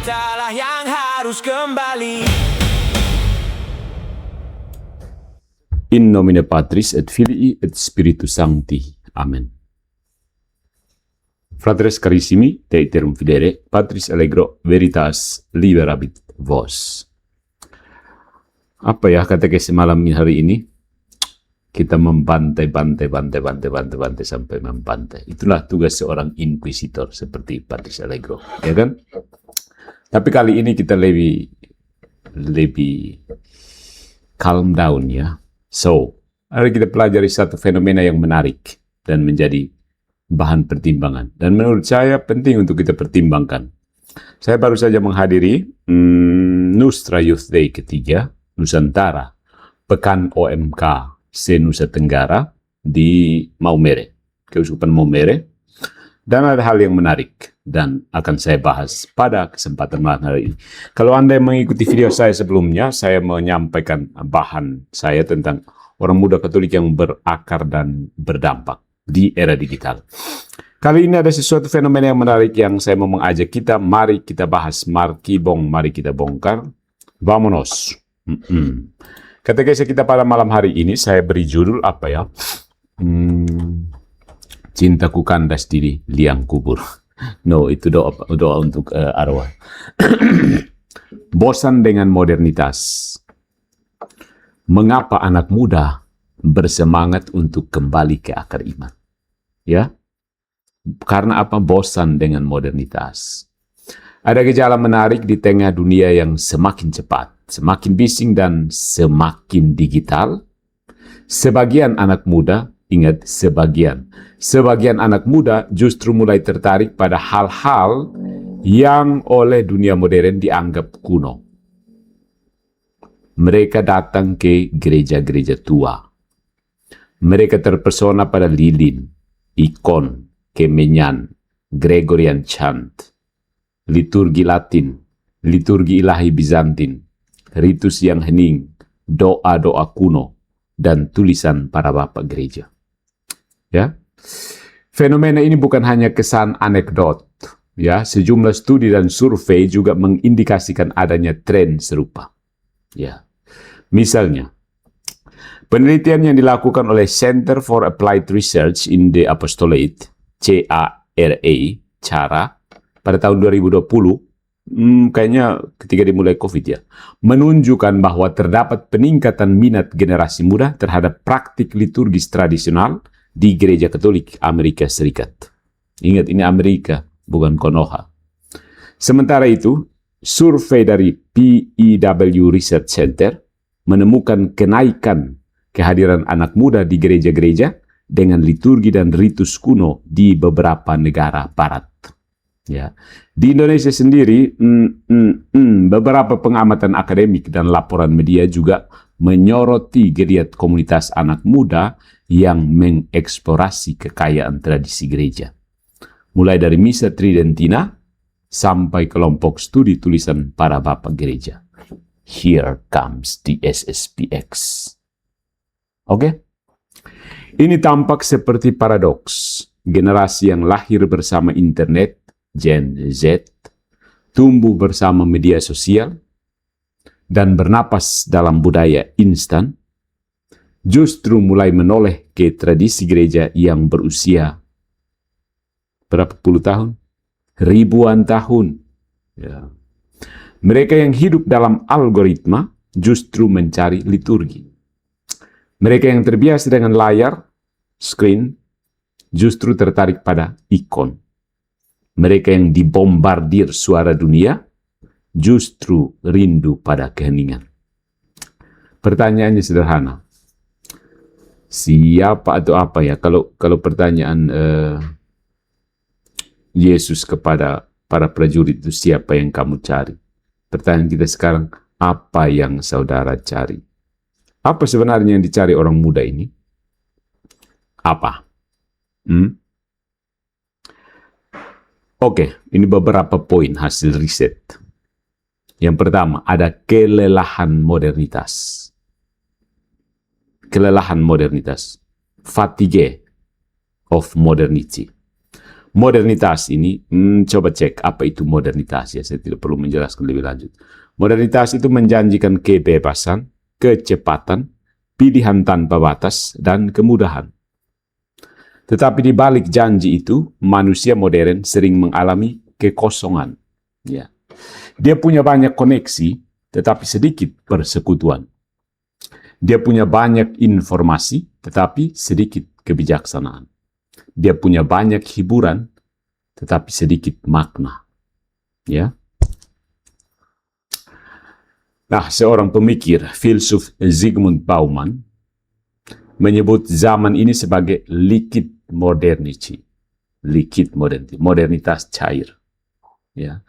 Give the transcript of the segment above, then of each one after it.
Kitalah yang harus kembali. In nomine Patris et Filii et Spiritus Sancti. Amen. Fratres carissimi, te iterum fidere, Patris allegro veritas liberabit vos. Apa ya katekesi malam hari ini? Kita membantai sampai membantai. Itulah tugas seorang inquisitor seperti Patris Allegro, ya kan? Tapi kali ini kita lebih calm down ya. So, mari kita pelajari satu fenomena yang menarik dan menjadi bahan pertimbangan. Dan menurut saya penting untuk kita pertimbangkan. Saya baru saja menghadiri Nustra Youth Day ketiga, Nusantara, Pekan OMK se-Nusa Tenggara di Maumere, Keuskupan Maumere. Dan ada hal yang menarik dan akan saya bahas pada kesempatan malam hari ini. Kalau Anda yang mengikuti video saya sebelumnya, saya menyampaikan bahan saya tentang orang muda Katolik yang berakar dan berdampak di era digital. Kali ini ada sesuatu fenomena yang menarik yang saya mau mengajak kita. Mari kita bahas, mari kita bongkar. Vamonos. Katekesi kita pada malam hari ini saya beri judul apa ya? Cintaku kandas di liang kubur. No, itu doa untuk arwah. Bosan dengan modernitas. Mengapa anak muda bersemangat untuk kembali ke akar iman? Ya, karena apa? Bosan dengan modernitas. Ada gejala menarik di tengah dunia yang semakin cepat, semakin bising dan semakin digital. Sebagian anak muda, ingat sebagian anak muda justru mulai tertarik pada hal-hal yang oleh dunia modern dianggap kuno. Mereka datang ke gereja-gereja tua. Mereka terpesona pada lilin, ikon, kemenyan, Gregorian chant, liturgi Latin, liturgi ilahi Bizantin, ritus yang hening, doa-doa kuno, dan tulisan para bapak gereja. Ya, fenomena ini bukan hanya kesan anekdot. Ya, sejumlah studi dan survei juga mengindikasikan adanya tren serupa. Ya, misalnya, penelitian yang dilakukan oleh Center for Applied Research in the Apostolate, CARA, pada tahun 2020, kayaknya ketika dimulai COVID ya, menunjukkan bahwa terdapat peningkatan minat generasi muda terhadap praktik liturgis tradisional di gereja Katolik Amerika Serikat. Ingat, ini Amerika, bukan Konoha. Sementara itu, survei dari PEW Research Center menemukan kenaikan kehadiran anak muda di gereja-gereja dengan liturgi dan ritus kuno di beberapa negara barat. Ya, di Indonesia sendiri, beberapa pengamatan akademik dan laporan media juga menyoroti geliat komunitas anak muda yang mengeksplorasi kekayaan tradisi gereja. Mulai dari Misa Tridentina sampai kelompok studi tulisan para bapak gereja. Here comes the SSPX. Oke? Ini tampak seperti paradoks. Generasi yang lahir bersama internet, Gen Z, tumbuh bersama media sosial, dan bernapas dalam budaya instan, justru mulai menoleh ke tradisi gereja yang berusia berapa puluh tahun? Ribuan tahun. Ya. Mereka yang hidup dalam algoritma justru mencari liturgi. Mereka yang terbiasa dengan layar, screen, justru tertarik pada ikon. Mereka yang dibombardir suara dunia justru rindu pada keheningan. Pertanyaannya sederhana. Siapa atau apa ya? Kalau pertanyaan Yesus kepada para prajurit itu, siapa yang kamu cari? Pertanyaan kita sekarang, apa yang saudara cari? Apa sebenarnya yang dicari orang muda ini? Apa? Oke, ini beberapa poin hasil riset. Yang pertama, ada kelelahan modernitas. Kelelahan modernitas. Fatigue of modernity. Modernitas ini, coba cek apa itu modernitas ya. Saya tidak perlu menjelaskan lebih lanjut. Modernitas itu menjanjikan kebebasan, kecepatan, pilihan tanpa batas, dan kemudahan. Tetapi di balik janji itu, manusia modern sering mengalami kekosongan. Ya. Dia punya banyak koneksi, tetapi sedikit persekutuan. Dia punya banyak informasi, tetapi sedikit kebijaksanaan. Dia punya banyak hiburan, tetapi sedikit makna. Ya. Nah, seorang pemikir, filsuf Zygmunt Bauman, menyebut zaman ini sebagai liquid modernity. Liquid modernity, modernitas cair. Ya.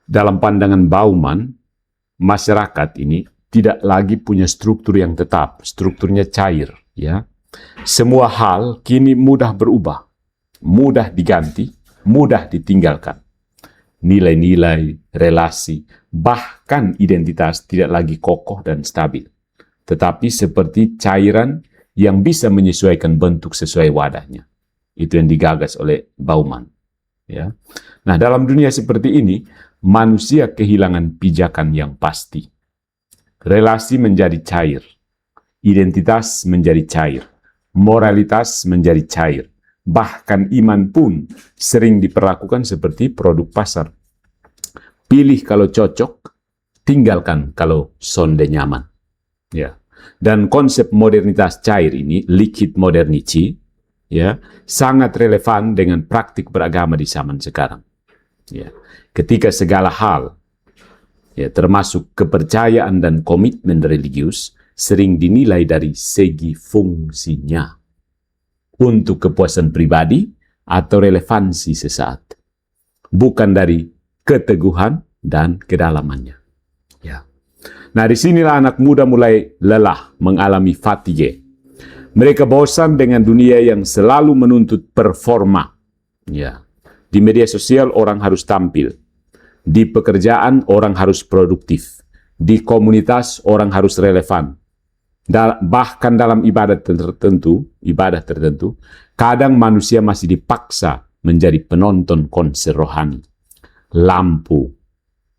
Dalam pandangan Bauman, masyarakat ini tidak lagi punya struktur yang tetap, strukturnya cair. Ya. Semua hal kini mudah berubah, mudah diganti, mudah ditinggalkan. Nilai-nilai, relasi, bahkan identitas tidak lagi kokoh dan stabil, tetapi seperti cairan yang bisa menyesuaikan bentuk sesuai wadahnya. Itu yang digagas oleh Bauman. Ya. Nah, dalam dunia seperti ini, manusia kehilangan pijakan yang pasti. Relasi menjadi cair, identitas menjadi cair, moralitas menjadi cair. Bahkan iman pun sering diperlakukan seperti produk pasar. Pilih kalau cocok, tinggalkan kalau sonde nyaman. Ya. Dan konsep modernitas cair ini, liquid modernity, ya, sangat relevan dengan praktik beragama di zaman sekarang. Ya. Ketika segala hal, ya, termasuk kepercayaan dan komitmen religius, sering dinilai dari segi fungsinya. Untuk kepuasan pribadi atau relevansi sesaat. Bukan dari keteguhan dan kedalamannya. Ya. Nah, disinilah anak muda mulai lelah, mengalami fatigue. Mereka bosan dengan dunia yang selalu menuntut performa. Ya. Di media sosial orang harus tampil. Di pekerjaan orang harus produktif. Di komunitas orang harus relevan. Bahkan dalam ibadah tertentu, kadang manusia masih dipaksa menjadi penonton konser rohani. Lampu,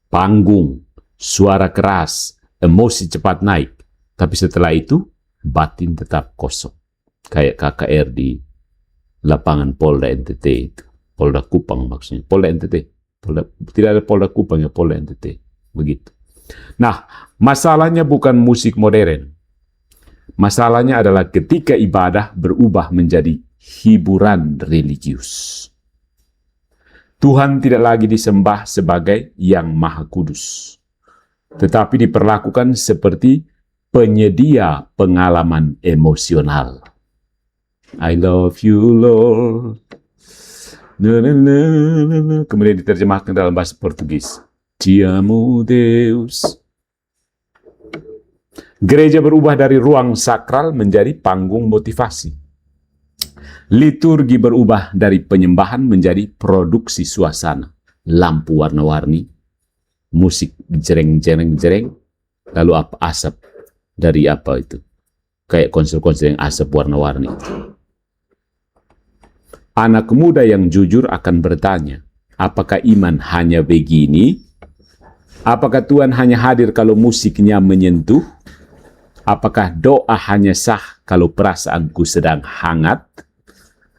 panggung, suara keras, emosi cepat naik. Tapi setelah itu, batin tetap kosong. Kayak KKR di lapangan Polda NTT itu. Polda Kupang maksudnya. Polda NTT. Tidak ada Polda Kupang ya, Polda NTT. Begitu. Nah, masalahnya bukan musik modern. Masalahnya adalah ketika ibadah berubah menjadi hiburan religius. Tuhan tidak lagi disembah sebagai Yang Maha Kudus, tetapi diperlakukan seperti penyedia pengalaman emosional. I love you, Lord. Kemudian diterjemahkan dalam bahasa Portugis. Te amo, Deus. Gereja berubah dari ruang sakral menjadi panggung motivasi. Liturgi berubah dari penyembahan menjadi produksi suasana. Lampu warna-warni, musik jereng-jereng, lalu asap dari apa itu? Kayak konser-konser yang asap warna-warni. Anak muda yang jujur akan bertanya, apakah iman hanya begini? Apakah Tuhan hanya hadir kalau musiknya menyentuh? Apakah doa hanya sah kalau perasaanku sedang hangat?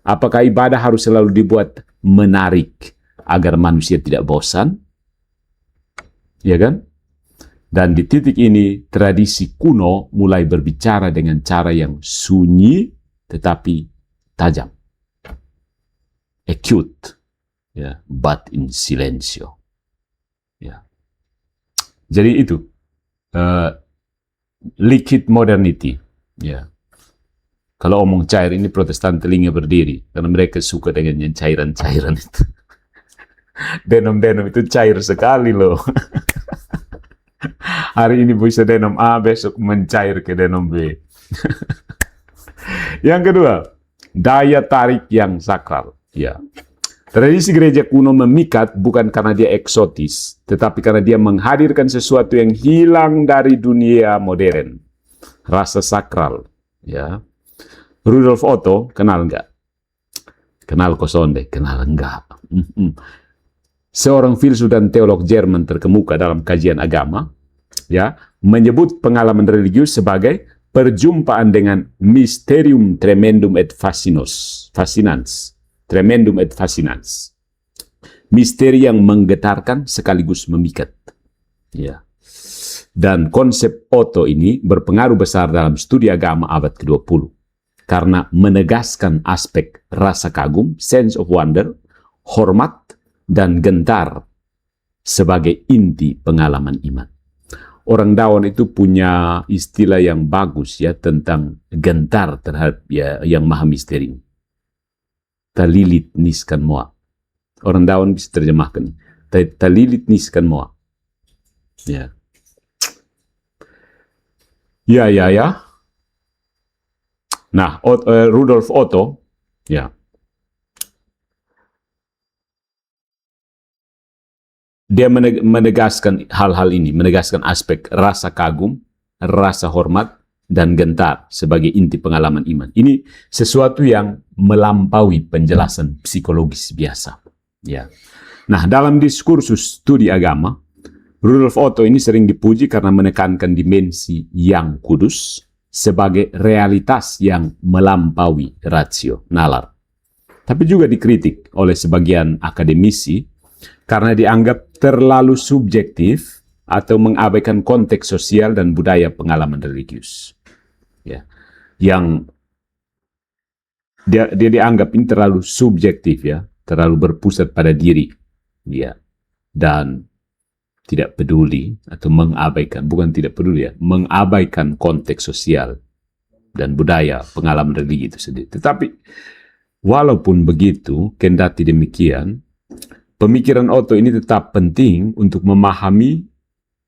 Apakah ibadah harus selalu dibuat menarik agar manusia tidak bosan? Ya kan? Dan di titik ini, tradisi kuno mulai berbicara dengan cara yang sunyi tetapi tajam. Acute, ya, but in silencio. Ya. Jadi itu. Liquid modernity, ya. Kalau omong cair ini Protestan telinga berdiri, karena mereka suka dengan yang cairan-cairan itu. Denom-denom itu cair sekali loh. Hari ini bisa denom A, besok mencair ke denom B. Yang kedua, daya tarik yang sakral. Ya. Tradisi gereja kuno memikat bukan karena dia eksotis, tetapi karena dia menghadirkan sesuatu yang hilang dari dunia modern. Rasa sakral. Ya. Rudolf Otto, kenal nggak? Kenal Kosonde? Kenal enggak. Seorang filsuf dan teolog Jerman terkemuka dalam kajian agama, ya, menyebut pengalaman religius sebagai perjumpaan dengan mysterium tremendum et fascinans. Tremendum et fascinans. Misteri yang menggetarkan sekaligus memikat. Ya. Dan konsep Otto ini berpengaruh besar dalam studi agama abad ke-20 karena menegaskan aspek rasa kagum, sense of wonder, hormat, dan gentar sebagai inti pengalaman iman. Orang Dawan itu punya istilah yang bagus ya tentang gentar terhadap ya yang maha misteri. Talilit niskan moa. Orang Dawan bisa terjemahkan. Talilit niskan moa. Ya. Ya. Nah, Rudolf Otto, ya. Dia menegaskan hal-hal ini, menegaskan aspek rasa kagum, rasa hormat, dan gentar sebagai inti pengalaman iman. Ini sesuatu yang melampaui penjelasan psikologis biasa. Ya. Nah, dalam diskursus studi agama, Rudolf Otto ini sering dipuji karena menekankan dimensi yang kudus sebagai realitas yang melampaui rasio, nalar. Tapi juga dikritik oleh sebagian akademisi karena dianggap terlalu subjektif atau mengabaikan konteks sosial dan budaya pengalaman religius. Ya. Yang dia dianggap ini terlalu subjektif ya, terlalu berpusat pada diri. Ya. Dan tidak peduli atau mengabaikan, bukan tidak peduli ya, mengabaikan konteks sosial dan budaya pengalaman religi itu sendiri. Tetapi walaupun begitu, kendati demikian, pemikiran Otto ini tetap penting untuk memahami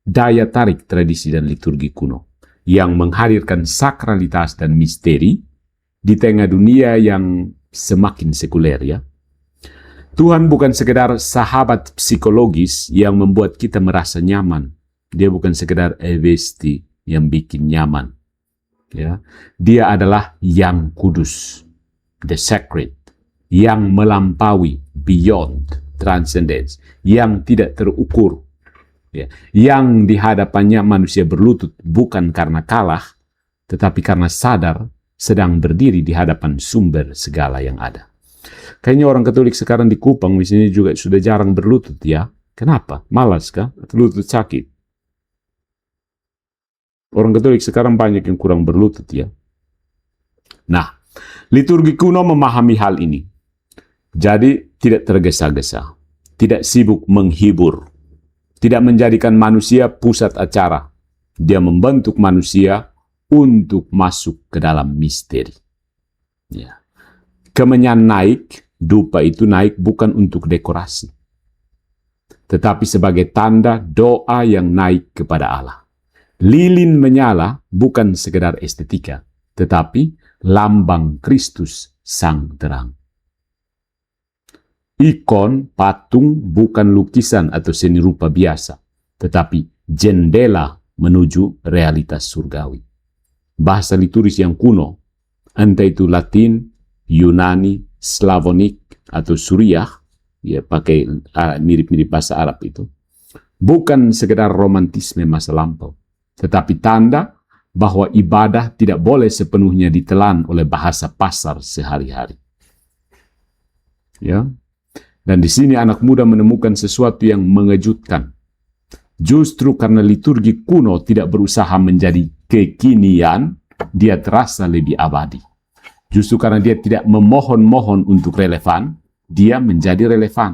daya tarik tradisi dan liturgi kuno yang menghadirkan sakralitas dan misteri di tengah dunia yang semakin sekuler ya. Tuhan bukan sekedar sahabat psikologis yang membuat kita merasa nyaman. Dia bukan sekedar evesti yang bikin nyaman. Ya. Dia adalah yang kudus, the sacred, yang melampaui, beyond, transcendence, yang tidak terukur. Ya. Yang di hadapannya manusia berlutut bukan karena kalah, tetapi karena sadar sedang berdiri di hadapan sumber segala yang ada. Kayaknya orang Katolik sekarang di Kupang misalnya juga sudah jarang berlutut ya. Kenapa? Malas kah? Atau lutut sakit? Orang Katolik sekarang banyak yang kurang berlutut ya. Nah, liturgi kuno memahami hal ini. Jadi tidak tergesa-gesa, tidak sibuk menghibur, tidak menjadikan manusia pusat acara. Dia membentuk manusia untuk masuk ke dalam misteri. Ya. Kemenyan naik, dupa itu naik bukan untuk dekorasi, tetapi sebagai tanda doa yang naik kepada Allah. Lilin menyala bukan sekedar estetika, tetapi lambang Kristus sang terang. Ikon, patung bukan lukisan atau seni rupa biasa, tetapi jendela menuju realitas surgawi. Bahasa liturgis yang kuno, entah itu Latin, Yunani, Slavonik, atau Suriah, ya pakai mirip-mirip bahasa Arab itu, bukan sekedar romantisme masa lampau, tetapi tanda bahwa ibadah tidak boleh sepenuhnya ditelan oleh bahasa pasar sehari-hari. Ya, dan di sini anak muda menemukan sesuatu yang mengejutkan. Justru karena liturgi kuno tidak berusaha menjadi kekinian, dia terasa lebih abadi. Justru karena dia tidak memohon-mohon untuk relevan, dia menjadi relevan.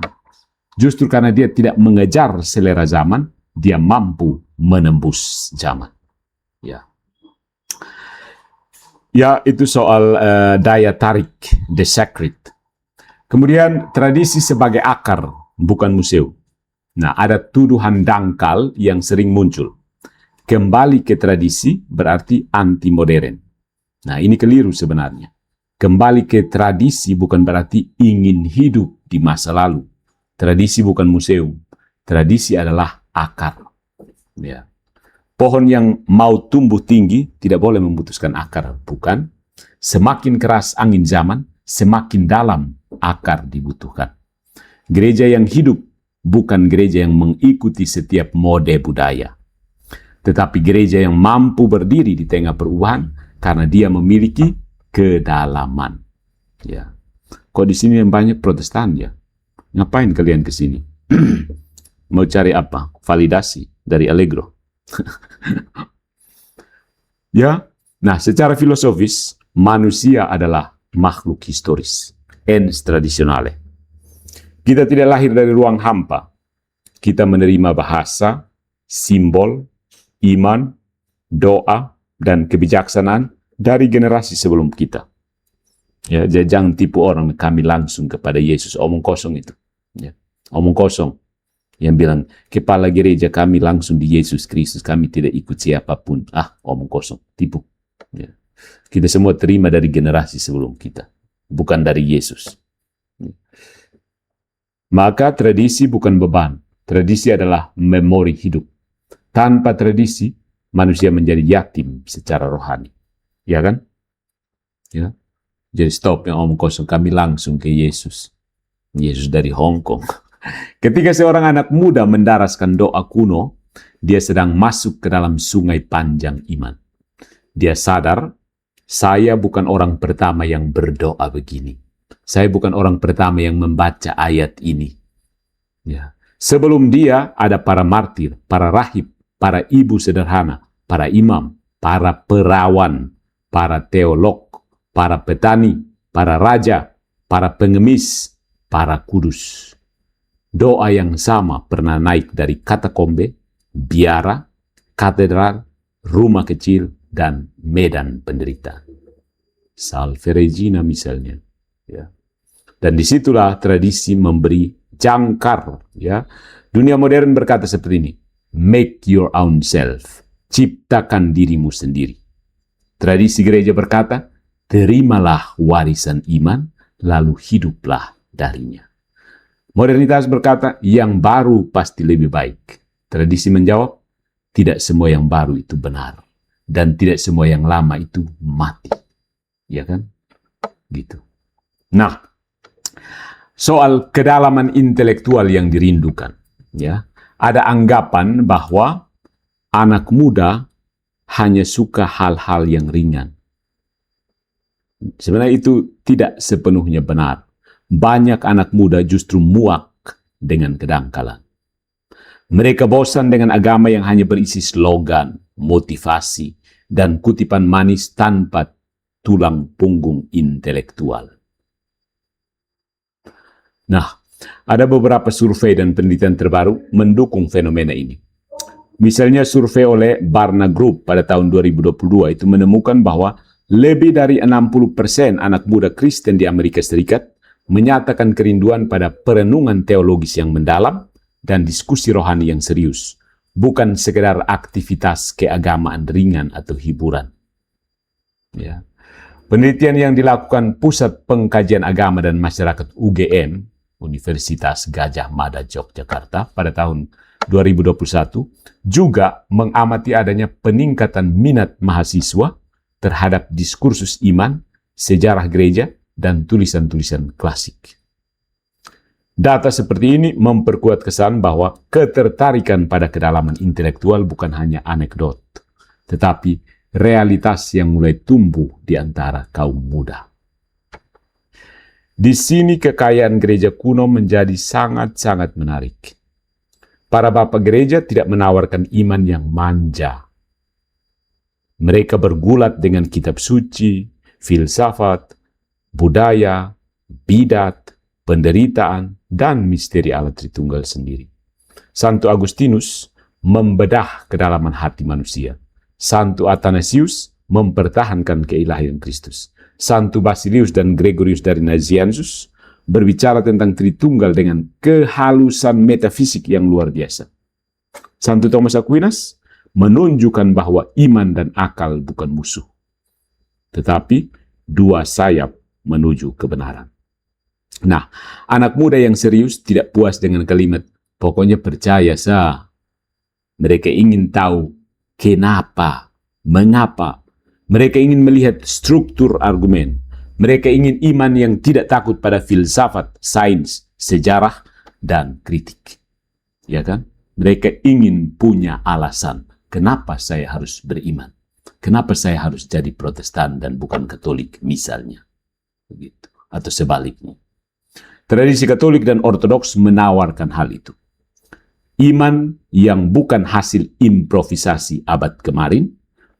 Justru karena dia tidak mengejar selera zaman, dia mampu menembus zaman. Ya, itu soal daya tarik, the sacred. Kemudian tradisi sebagai akar, bukan museum. Nah, ada tuduhan dangkal yang sering muncul. Kembali ke tradisi berarti anti modern. Nah, ini keliru sebenarnya. Kembali ke tradisi bukan berarti ingin hidup di masa lalu. Tradisi bukan museum. Tradisi adalah akar. Ya. Pohon yang mau tumbuh tinggi tidak boleh memutuskan akar, bukan? Semakin keras angin zaman, semakin dalam akar dibutuhkan. Gereja yang hidup bukan gereja yang mengikuti setiap mode budaya, tetapi gereja yang mampu berdiri di tengah perubahan karena dia memiliki kedalaman. Ya, kok di sini yang banyak Protestan ya? Ngapain kalian ke sini? Mau cari apa? Validasi dari Allegro. Ya, nah secara filosofis manusia adalah makhluk historis, ens traditionale. Kita tidak lahir dari ruang hampa. Kita menerima bahasa, simbol, iman, doa, dan kebijaksanaan dari generasi sebelum kita. Ya, jangan tipu orang, kami langsung kepada Yesus. Omong kosong itu. Ya, omong kosong. Yang bilang, kepala gereja kami langsung di Yesus Kristus. Kami tidak ikut siapapun. Omong kosong. Tipu. Ya. Kita semua terima dari generasi sebelum kita. Bukan dari Yesus. Ya. Maka tradisi bukan beban. Tradisi adalah memori hidup. Tanpa tradisi, manusia menjadi yatim secara rohani. Ya kan? Ya. Jadi stop yang omong kosong. Kami langsung ke Yesus. Yesus dari Hong Kong. Ketika seorang anak muda mendaraskan doa kuno, dia sedang masuk ke dalam sungai panjang iman. Dia sadar, saya bukan orang pertama yang berdoa begini. Saya bukan orang pertama yang membaca ayat ini. Ya. Sebelum dia ada para martir, para rahib, para ibu sederhana, para imam, para perawan, para teolog, para petani, para raja, para pengemis, para kudus. Doa yang sama pernah naik dari katakombe, biara, katedral, rumah kecil, dan medan penderita. Salve Regina misalnya. Ya. Dan disitulah tradisi memberi jangkar. Ya. Dunia modern berkata seperti ini, make your own self, ciptakan dirimu sendiri. Tradisi gereja berkata, terimalah warisan iman, lalu hiduplah darinya. Modernitas berkata, yang baru pasti lebih baik. Tradisi menjawab, tidak semua yang baru itu benar. Dan tidak semua yang lama itu mati. Ya kan? Gitu. Nah, soal kedalaman intelektual yang dirindukan. Ya, ada anggapan bahwa anak muda hanya suka hal-hal yang ringan. Sebenarnya itu tidak sepenuhnya benar. Banyak anak muda justru muak dengan kedangkalan. Mereka bosan dengan agama yang hanya berisi slogan, motivasi, dan kutipan manis tanpa tulang punggung intelektual. Nah, ada beberapa survei dan penelitian terbaru mendukung fenomena ini. Misalnya survei oleh Barna Group pada tahun 2022 itu menemukan bahwa lebih dari 60% anak muda Kristen di Amerika Serikat menyatakan kerinduan pada perenungan teologis yang mendalam dan diskusi rohani yang serius, bukan sekedar aktivitas keagamaan ringan atau hiburan. Ya. Penelitian yang dilakukan Pusat Pengkajian Agama dan Masyarakat UGM, Universitas Gadjah Mada Yogyakarta pada tahun 2021, juga mengamati adanya peningkatan minat mahasiswa terhadap diskursus iman, sejarah gereja, dan tulisan-tulisan klasik. Data seperti ini memperkuat kesan bahwa ketertarikan pada kedalaman intelektual bukan hanya anekdot, tetapi realitas yang mulai tumbuh di antara kaum muda. Di sini kekayaan gereja kuno menjadi sangat-sangat menarik. Para bapak gereja tidak menawarkan iman yang manja. Mereka bergulat dengan kitab suci, filsafat, budaya, bidat, penderitaan, dan misteri Allah Tritunggal sendiri. Santo Agustinus membedah kedalaman hati manusia. Santo Athanasius mempertahankan keilahian Kristus. Santo Basilius dan Gregorius dari Nazianzus berbicara tentang Tritunggal dengan kehalusan metafisik yang luar biasa. Santo Thomas Aquinas menunjukkan bahwa iman dan akal bukan musuh, tetapi dua sayap menuju kebenaran. Nah, anak muda yang serius tidak puas dengan kalimat, pokoknya percaya sah. Mereka ingin tahu kenapa, mengapa. Mereka ingin melihat struktur argumen, Mereka ingin iman yang tidak takut pada filsafat, sains, sejarah, dan kritik. Ya kan? Mereka ingin punya alasan. Kenapa saya harus beriman? Kenapa saya harus jadi Protestan dan bukan Katolik misalnya? Begitu. Atau sebaliknya. Tradisi Katolik dan Ortodoks menawarkan hal itu. Iman yang bukan hasil improvisasi abad kemarin,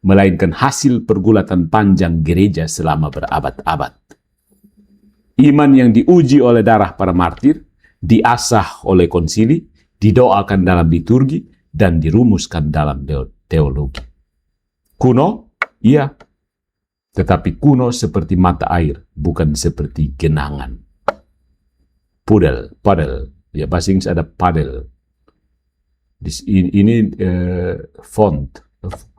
melainkan hasil pergulatan panjang gereja selama berabad-abad. Iman yang diuji oleh darah para martir, diasah oleh konsili, didoakan dalam liturgi, dan dirumuskan dalam teologi. Kuno, iya. Tetapi kuno seperti mata air, bukan seperti genangan. Padel. Ya, bahasa Inggris ada padel. Ini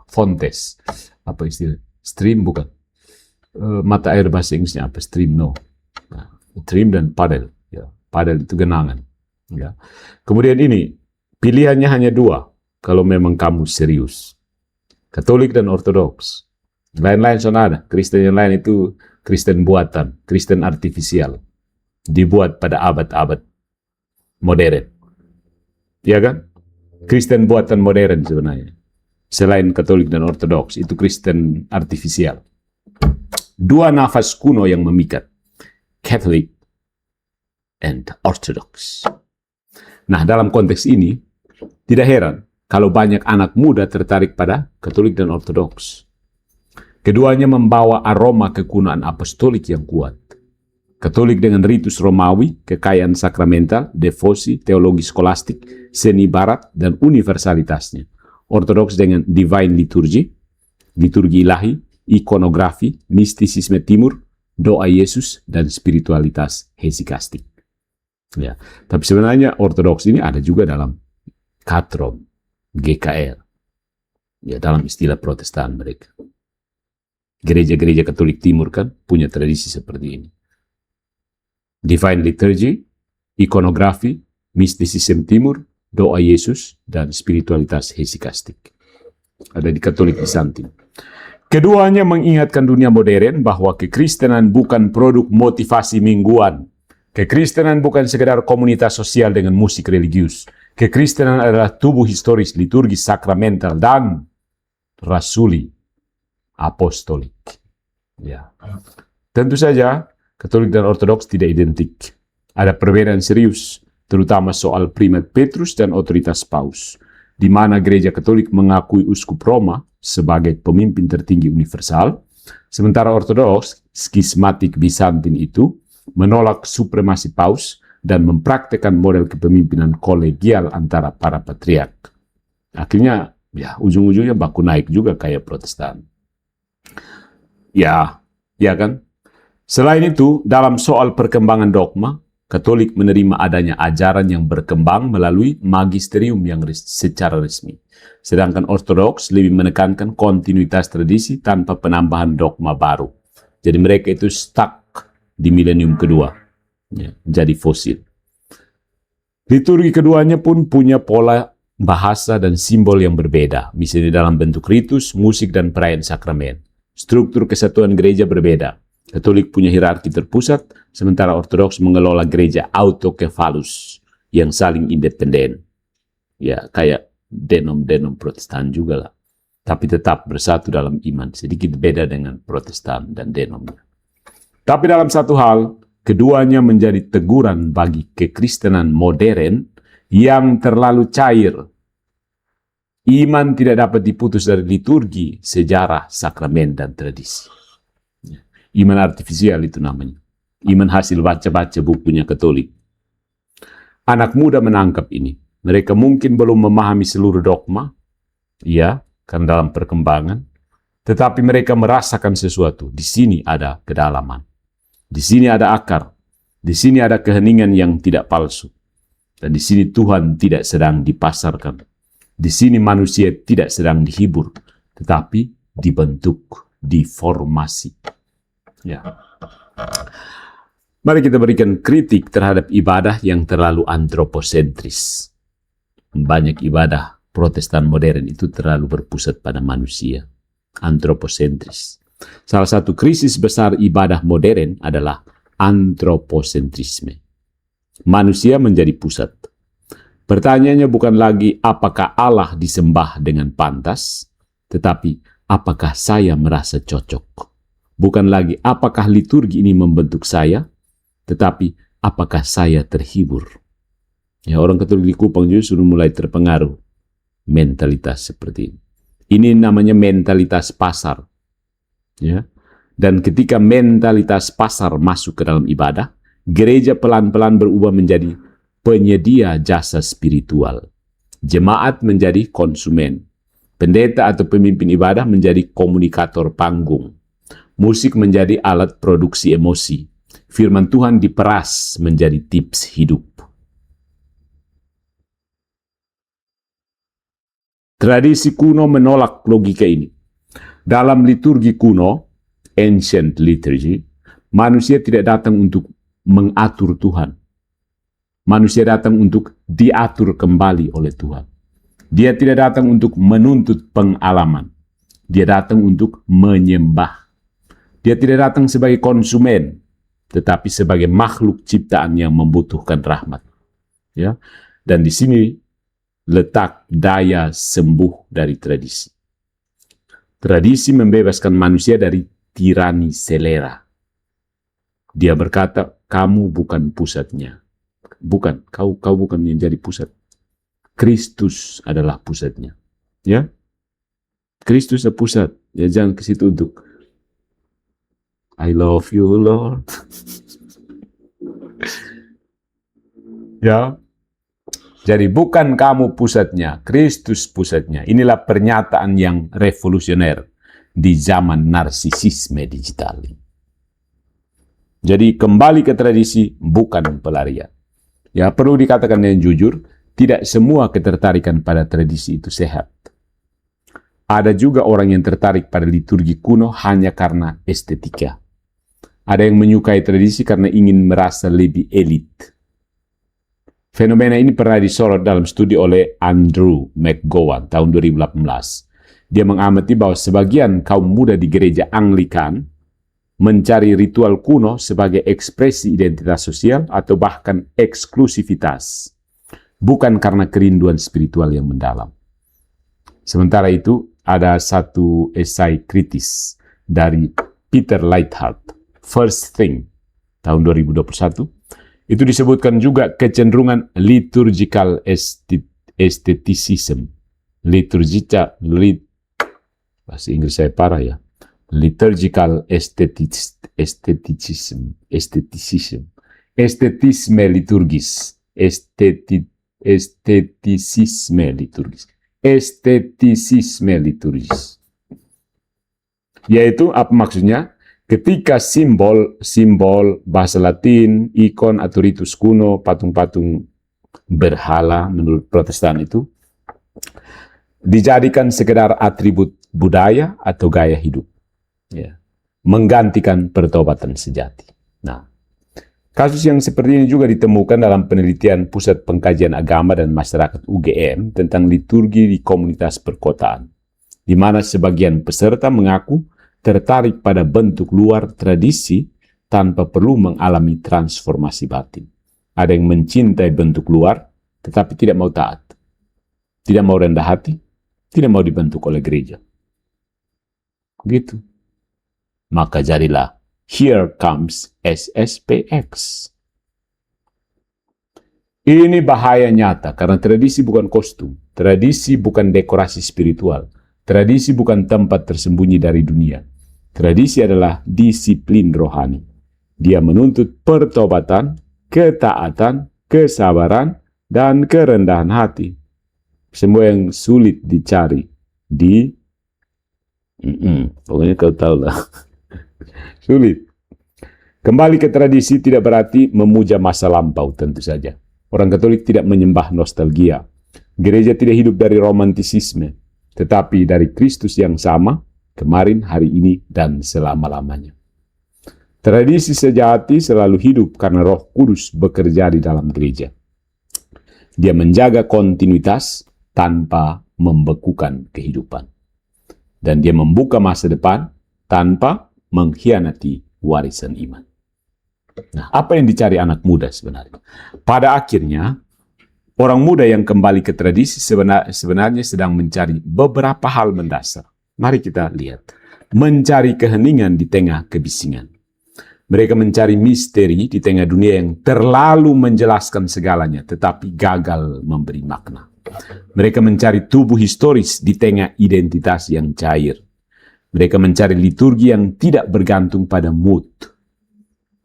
fontes. Apa istilah? Stream bukan. Mata air bahasa Inggrisnya apa? Stream, no. Nah, stream dan padel. Ya, padel itu genangan. Ya. Kemudian ini, pilihannya hanya dua. Kalau memang kamu serius. Katolik dan Ortodoks. Lain-lain sana ada. Kristen yang lain itu Kristen buatan. Kristen artifisial. Dibuat pada abad-abad modern. Ya kan? Kristen buatan modern sebenarnya. Selain Katolik dan Ortodoks, itu Kristen artifisial. Dua nafas kuno yang memikat. Catholic and Orthodox. Nah, dalam konteks ini, tidak heran kalau banyak anak muda tertarik pada Katolik dan Ortodoks. Keduanya membawa aroma kekunoan apostolik yang kuat. Katolik dengan ritus Romawi, kekayaan sakramental, devosi, teologi skolastik, seni barat, dan universalitasnya. Ortodoks dengan divine liturgy, liturgi ilahi, ikonografi, mistisisme timur, doa Yesus, dan spiritualitas hesikastik. Ya, tapi sebenarnya Ortodoks ini ada juga dalam katrom, GKR, ya, dalam istilah Protestan mereka. Gereja-gereja Katolik Timur kan punya tradisi seperti ini. Divine liturgy, ikonografi, mistisisme timur, doa Yesus, dan spiritualitas hesikastik. Ada di Katolik Bizantin. Keduanya mengingatkan dunia modern bahwa kekristenan bukan produk motivasi mingguan. Kekristenan bukan sekedar komunitas sosial dengan musik religius. Kekristenan adalah tubuh historis, liturgis, sakramental, dan rasuli, apostolik. Ya. Tentu saja, Katolik dan Ortodoks tidak identik. Ada perbedaan serius, terutama soal primat Petrus dan otoritas Paus, di mana gereja Katolik mengakui uskup Roma sebagai pemimpin tertinggi universal, sementara Ortodoks, skismatik Bizantin itu, menolak supremasi Paus dan mempraktekkan model kepemimpinan kolegial antara para patriark. Akhirnya, ya ujung-ujungnya baku naik juga kayak Protestan. Ya kan? Selain itu, dalam soal perkembangan dogma, Katolik menerima adanya ajaran yang berkembang melalui magisterium yang secara resmi. Sedangkan Ortodoks lebih menekankan kontinuitas tradisi tanpa penambahan dogma baru. Jadi mereka itu stuck di milenium kedua, ya, jadi fosil. Liturgi keduanya pun punya pola bahasa dan simbol yang berbeda, misalnya dalam bentuk ritus, musik, dan perayaan sakramen. Struktur kesatuan gereja berbeda. Katolik punya hierarki terpusat, sementara Ortodoks mengelola gereja autokefalus yang saling independen. Ya, kayak denom-denom Protestan juga lah. Tapi tetap bersatu dalam iman, sedikit beda dengan Protestan dan denomnya. Tapi dalam satu hal, keduanya menjadi teguran bagi kekristenan modern yang terlalu cair. Iman tidak dapat diputus dari liturgi, sejarah, sakramen, dan tradisi. Iman artifisial itu namanya. Iman hasil baca-baca bukunya Katolik. Anak muda menangkap ini. Mereka mungkin belum memahami seluruh dogma, ya, karena dalam perkembangan. Tetapi mereka merasakan sesuatu. Di sini ada kedalaman. Di sini ada akar. Di sini ada keheningan yang tidak palsu. Dan di sini Tuhan tidak sedang dipasarkan. Di sini manusia tidak sedang dihibur, tetapi dibentuk, diformasi. Ya. Mari kita berikan kritik terhadap ibadah yang terlalu antroposentris. Banyak ibadah Protestan modern itu terlalu berpusat pada manusia. Antroposentris. Salah satu krisis besar ibadah modern adalah antroposentrisme. Manusia menjadi pusat. Pertanyaannya bukan lagi apakah Allah disembah dengan pantas, tetapi apakah saya merasa cocok. Bukan lagi apakah liturgi ini membentuk saya, tetapi apakah saya terhibur. Ya, orang Katolik di Kupang juga sudah mulai terpengaruh mentalitas seperti ini. Ini namanya mentalitas pasar. Ya. Dan ketika mentalitas pasar masuk ke dalam ibadah, gereja pelan-pelan berubah menjadi penyedia jasa spiritual. Jemaat menjadi konsumen. Pendeta atau pemimpin ibadah menjadi komunikator panggung. Musik menjadi alat produksi emosi. Firman Tuhan diperas menjadi tips hidup. Tradisi kuno menolak logika ini. Dalam liturgi kuno, ancient liturgy, manusia tidak datang untuk mengatur Tuhan. Manusia datang untuk diatur kembali oleh Tuhan. Dia tidak datang untuk menuntut pengalaman. Dia datang untuk menyembah. Dia tidak datang sebagai konsumen, tetapi sebagai makhluk ciptaan yang membutuhkan rahmat. Ya, dan di sini letak daya sembuh dari tradisi. Tradisi membebaskan manusia dari tirani selera. Dia berkata, kamu bukan pusatnya. Bukan, kau bukan yang jadi pusat. Kristus adalah pusatnya. Ya, Kristus adalah pusat. Ya, jangan ke situ untuk I love you, Lord. Ya, jadi bukan kamu pusatnya, Kristus pusatnya. Inilah pernyataan yang revolusioner di zaman narsisisme digital. Jadi kembali ke tradisi, bukan pelarian. Ya, perlu dikatakan dengan jujur, tidak semua ketertarikan pada tradisi itu sehat. Ada juga orang yang tertarik pada liturgi kuno hanya karena estetika. Ada yang menyukai tradisi karena ingin merasa lebih elit. Fenomena ini pernah disorot dalam studi oleh Andrew McGowan tahun 2018. Dia mengamati bahwa sebagian kaum muda di gereja Anglikan mencari ritual kuno sebagai ekspresi identitas sosial atau bahkan eksklusivitas, bukan karena kerinduan spiritual yang mendalam. Sementara itu, ada satu esai kritis dari Peter Leithart, First Thing, tahun 2021. Itu disebutkan juga kecenderungan liturgical aestheticism. Bahasa Inggris saya parah ya. Liturgical aestheticism. Estetisme liturgis. Estetisisme liturgis. Yaitu apa maksudnya? Ketika simbol bahasa Latin, ikon atau ritus kuno, patung-patung berhala menurut Protestan itu dijadikan sekedar atribut budaya atau gaya hidup, ya, menggantikan pertobatan sejati. Nah, kasus yang seperti ini juga ditemukan dalam penelitian Pusat Pengkajian Agama dan Masyarakat UGM tentang liturgi di komunitas perkotaan, di mana sebagian peserta mengaku tertarik pada bentuk luar tradisi tanpa perlu mengalami transformasi batin. Ada yang mencintai bentuk luar, tetapi tidak mau taat. Tidak mau rendah hati, tidak mau dibentuk oleh gereja. Gitu. Maka jadilah, here comes SSPX. Ini bahaya nyata, karena tradisi bukan kostum. Tradisi bukan dekorasi spiritual. Tradisi bukan tempat tersembunyi dari dunia. Tradisi adalah disiplin rohani. Dia menuntut pertobatan, ketaatan, kesabaran, dan kerendahan hati. Semua yang sulit dicari di... pokoknya kau tahu lah. Sulit. Kembali ke tradisi tidak berarti memuja masa lampau, tentu saja. Orang Katolik tidak menyembah nostalgia. Gereja tidak hidup dari romantisisme, tetapi dari Kristus yang sama, kemarin, hari ini, dan selama-lamanya. Tradisi sejati selalu hidup karena Roh Kudus bekerja di dalam gereja. Dia menjaga kontinuitas tanpa membekukan kehidupan. Dan dia membuka masa depan tanpa mengkhianati warisan iman. Nah, apa yang dicari anak muda sebenarnya? Pada akhirnya, orang muda yang kembali ke tradisi sebenarnya sedang mencari beberapa hal mendasar. Mari kita lihat. Mencari keheningan di tengah kebisingan. Mereka mencari misteri di tengah dunia yang terlalu menjelaskan segalanya, tetapi gagal memberi makna. Mereka mencari tubuh historis di tengah identitas yang cair. Mereka mencari liturgi yang tidak bergantung pada mood.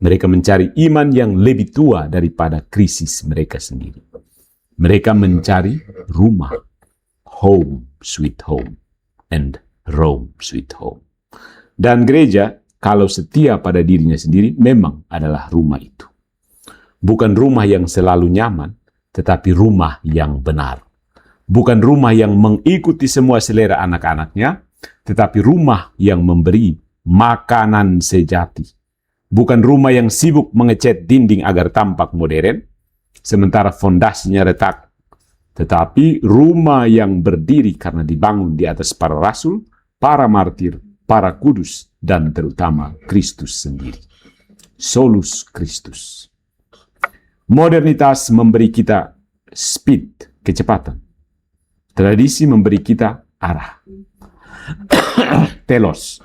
Mereka mencari iman yang lebih tua daripada krisis mereka sendiri. Mereka mencari rumah, home sweet home, and Rome sweet home. Dan gereja, kalau setia pada dirinya sendiri, memang adalah rumah itu. Bukan rumah yang selalu nyaman, tetapi rumah yang benar. Bukan rumah yang mengikuti semua selera anak-anaknya, tetapi rumah yang memberi makanan sejati. Bukan rumah yang sibuk mengecat dinding agar tampak modern, sementara fondasinya retak. Tetapi rumah yang berdiri karena dibangun di atas para rasul, para martir, para kudus, dan terutama Kristus sendiri. Solus Kristus. Modernitas memberi kita speed, kecepatan. Tradisi memberi kita arah. Telos.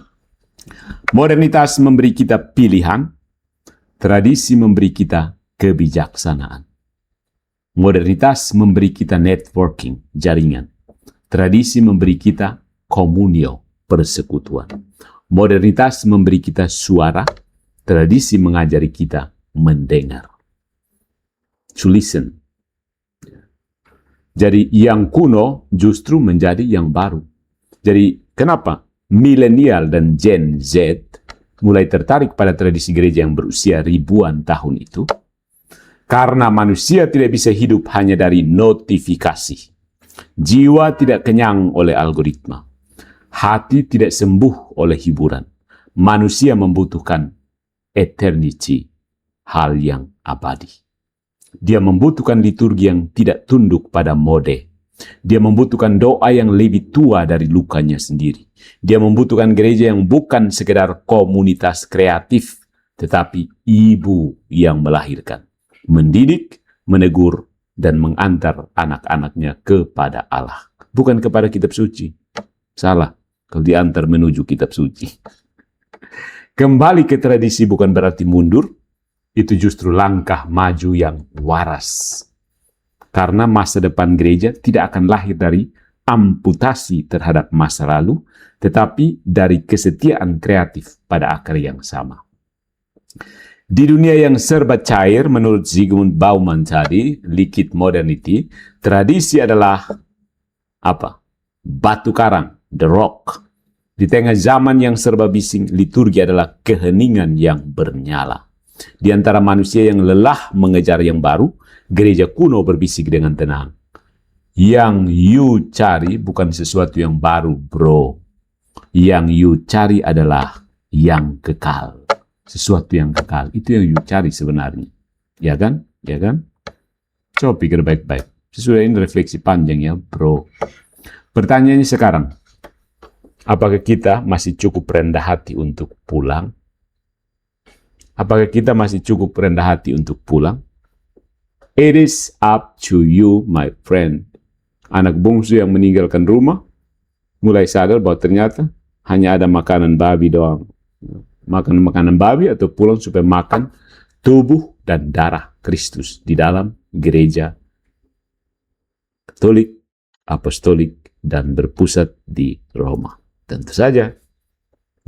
Modernitas memberi kita pilihan, tradisi memberi kita kebijaksanaan. Modernitas memberi kita networking, jaringan. Tradisi memberi kita komunio, persekutuan. Modernitas memberi kita suara, tradisi mengajari kita mendengar. To listen. Jadi yang kuno justru menjadi yang baru. Jadi kenapa milenial dan Gen Z mulai tertarik pada tradisi gereja yang berusia ribuan tahun itu? Karena manusia tidak bisa hidup hanya dari notifikasi. Jiwa tidak kenyang oleh algoritma. Hati tidak sembuh oleh hiburan. Manusia membutuhkan eternity, hal yang abadi. Dia membutuhkan liturgi yang tidak tunduk pada mode. Dia membutuhkan doa yang lebih tua dari lukanya sendiri. Dia membutuhkan gereja yang bukan sekedar komunitas kreatif, tetapi ibu yang melahirkan, mendidik, menegur, dan mengantar anak-anaknya kepada Allah. Bukan kepada kitab suci. Salah kalau diantar menuju kitab suci. Kembali ke tradisi bukan berarti mundur, itu justru langkah maju yang waras. Karena masa depan gereja tidak akan lahir dari amputasi terhadap masa lalu, tetapi dari kesetiaan kreatif pada akar yang sama. Di dunia yang serba cair, menurut Zygmunt Bauman tadi, liquid modernity, tradisi adalah apa? Batu karang, the rock. Di tengah zaman yang serba bising, liturgi adalah keheningan yang bernyala. Di antara manusia yang lelah mengejar yang baru, gereja kuno berbisik dengan tenang. Yang you cari bukan sesuatu yang baru, bro. Yang you cari adalah yang kekal. Sesuatu yang kekal. Itu yang you cari sebenarnya. Ya kan? Ya kan? Coba pikir baik-baik. Sesudah ini refleksi panjang ya, bro. Pertanyaannya sekarang. Apakah kita masih cukup rendah hati untuk pulang? Apakah kita masih cukup rendah hati untuk pulang? It is up to you, my friend. Anak bungsu yang meninggalkan rumah, mulai sadar bahwa ternyata hanya ada makanan babi doang. Makan makanan babi atau pulang supaya makan tubuh dan darah Kristus di dalam gereja Katolik, Apostolik, dan berpusat di Roma. Tentu saja,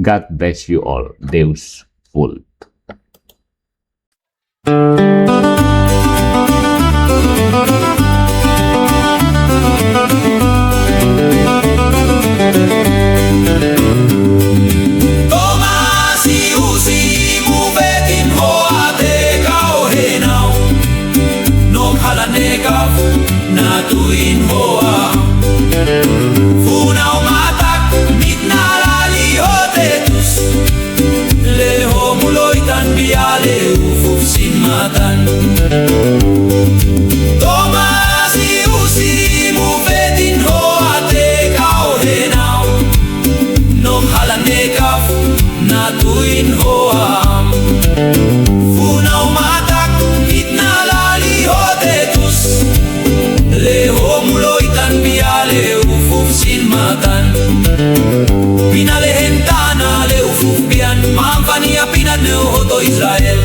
God bless you all. Deus vult. Natuin hoa Funau matak mitnalali hotetus Leho muloitan biale ufuf simatan Tomasi usi mufetin hoa te kau henau Nom halanekaf Leho muloitan biale ufuf sin matan Pinalehen tana le ufuf bian Mamfania pinat neo hoto Israel